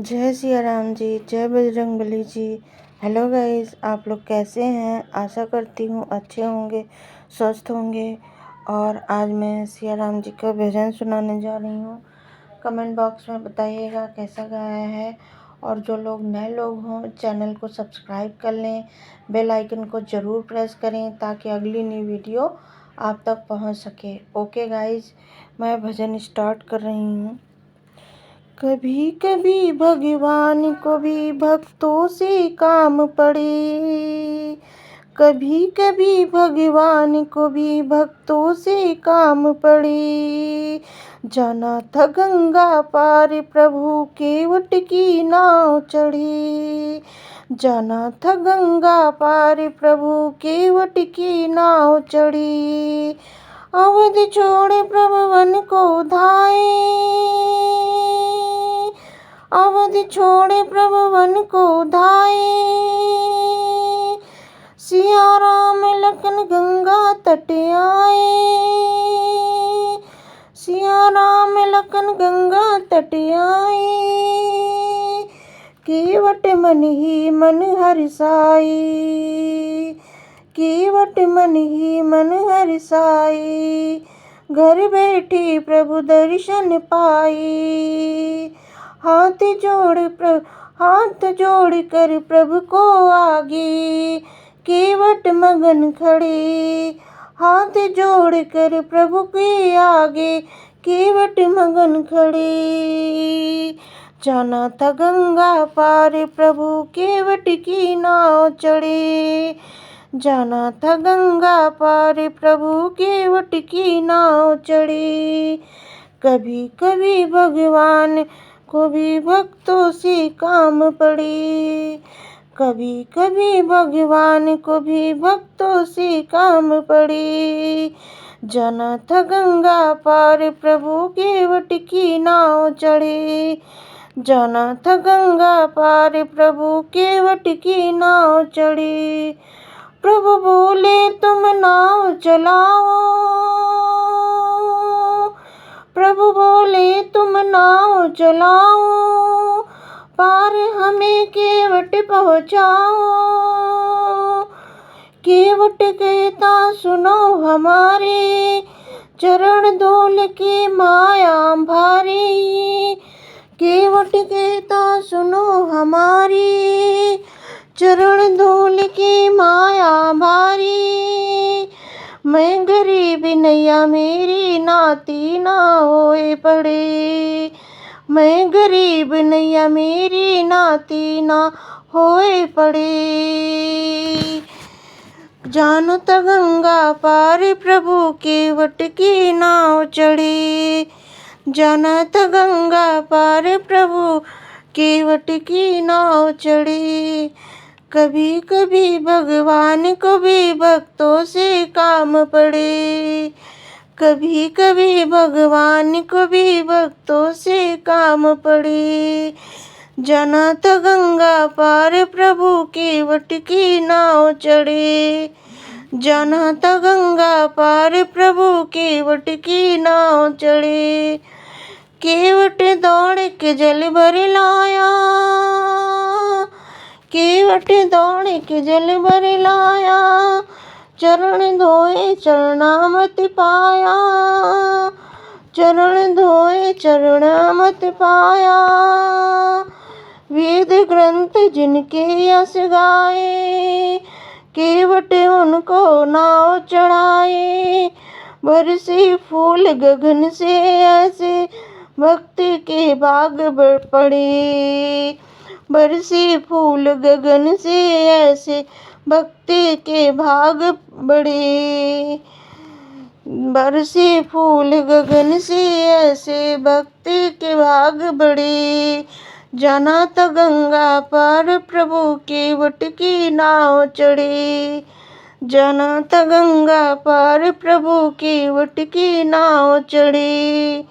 जय सिया राम जी, जय Bajrangbali ji. Hello guys, आप लोग कैसे हैं? आशा करती हूँ अच्छे होंगे, स्वस्थ होंगे। और आज मैं सिया राम जी का भजन सुनाने जा रही हूँ। कमेंट बॉक्स में बताइएगा कैसा गाया है। और जो लोग नए लोग हों, चैनल को सब्सक्राइब कर लें, बेल आइकन को ज़रूर प्रेस करें ताकि अगली नई वीडियो आप तक पहुँच सके। ओके गाइस, मैं भजन स्टार्ट कर रही हूँ। कभी कभी भगवान को भी भक्तों से काम पड़े, कभी कभी भगवान को भी भक्तों से काम पड़े। जाना था गंगा पार प्रभु केवट की नाव चढ़े, जाना था गंगा पार प्रभु केवट की नाव चढ़े। अवधि छोड़े प्रभु वन को धाए, अवधि छोड़े प्रभु वन को धाए। सिया राम लखन गंगा तट आए, सिया राम लखन गंगा तट आए। केवट मन ही मन हर्षाए, केवट मन ही मन हर्षाए। घर बैठे प्रभु दर्शन पाए। हाथ जोड़ कर प्रभु को आगे, केवट मगन खड़े। हाथ जोड़ कर प्रभु के आगे, केवट मगन खड़े। जाना था गंगा पार प्रभु केवट की नाव चढ़े, जाना था गंगा पार प्रभु केवट की नाव चढ़े। कभी कभी भगवान को भी भक्तों से काम पड़े, कभी कभी भगवान को भी भक्तों से काम पड़े। जाना था गंगा पार प्रभु केवट की नाव चढ़े, जाना था गंगा पार प्रभु केवट की नाव चढ़े। प्रभु बोले तुम नाव चलाओ, प्रभु बोले तुम नाव चलाओ। पार हमें केवट पहुँचाओ, केवट कहता सुनो हमारे, चरण धूल की माया भारी। केवट कहता सुनो हमारी, चरण धूल की माया भारी। मैं गरीब नैया मेरी नाती ना होए पड़े, मैं गरीब नैया मेरी नाती ना होए पड़े। जानो था गंगा पार प्रभु केवट की नाव चढ़े, जाना था गंगा पार प्रभु केवट की नाव चढ़े। कभी कभी भगवान को भी भक्तों से काम पड़े, कभी कभी भगवान को भी भक्तों से काम पड़े। जाना था गंगा पार प्रभु केवट की नाव चढ़े, जाना था गंगा पार प्रभु केवट की नाव चढ़े। केवट दौड़ के जल भर लाया, केवट दौड़ के जल भर लाया। चरण धोए चरणामृत पाया, चरण धोए चरणामृत पाया। वेद ग्रंथ जिनके यश गाए, केवट उनको नाव चढ़ाए। बरसे फूल गगन से ऐसे भक्ति के बाग पड़े, बरसे फूल गगन से ऐसे भक्ति के भाग बढ़े। बरसे फूल गगन से ऐसे भक्ति के भाग बढ़े। जाना था गंगा पार प्रभु केवट की नाव चढ़े, जाना था गंगा पार प्रभु केवट की नाव चढ़े।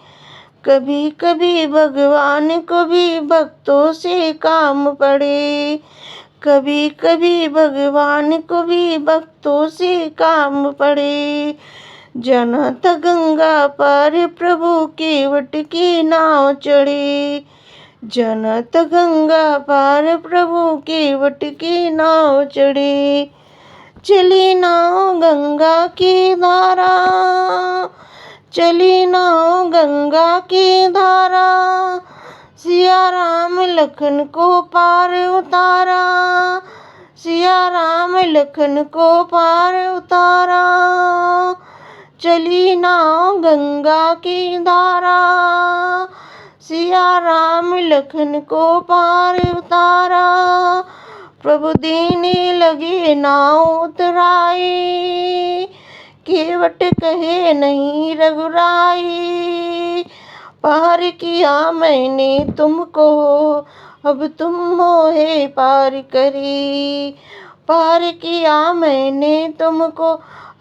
कभी कभी भगवान को भी भक्तों से काम पड़े, कभी कभी भगवान को भी भक्तों से काम पड़े। जाना था गंगा पार प्रभु केवट की नाव चढ़े, जनत गंगा पार प्रभु की वट की नाव चढ़ी, चली नाव गंगा की धारा, चली नाव गंगा की धारा, सिया राम लखन को पार उतारा, सिया राम लखन को पार उतारा, चली नाव गंगा की धारा, सिया राम लखन को पार उतारा, प्रभु दीने लगे नाव उतराई, केवट कहे नहीं रघुराई, पार किया मैंने तुमको अब तुम मोहे पार करी, पार किया मैंने तुमको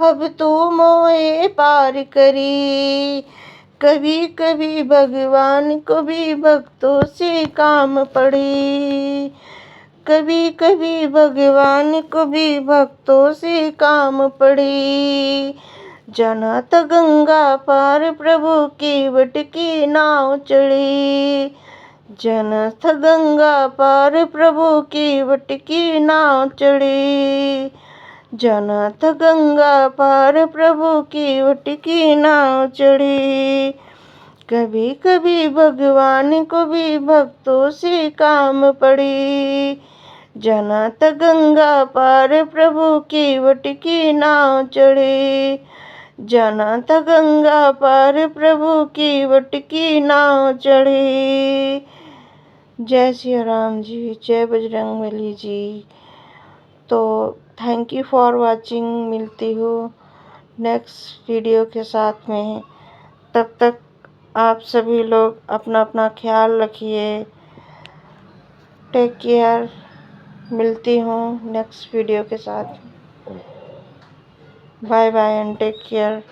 अब तू मोहे पार करी, कभी कभी भगवान को भी भक्तों से काम पड़ी, कभी कभी भगवान को भी भक्तों से काम पड़ी, जनत गंगा पार प्रभु की वट की नाव चढ़ी, जनत गंगा पार प्रभु की वट की नाव चढ़ी, जनत गंगा पार प्रभु की वट की नाव चढ़ी, कभी कभी भगवान को भी भक्तों से काम पड़ी, जनत गंगा पार प्रभु की वट की नाव चढ़ी, जनत गंगा पार प्रभु की वट की नाव चढ़ी। जय श्री राम जी, जय बजरंगबली जी। तो थैंक यू फॉर वाचिंग। मिलती हूँ नेक्स्ट वीडियो के साथ में। तब तक आप सभी लोग अपना अपना ख्याल रखिए। Take care. मिलती हूँ नेक्स्ट वीडियो के साथ। Bye bye and take care.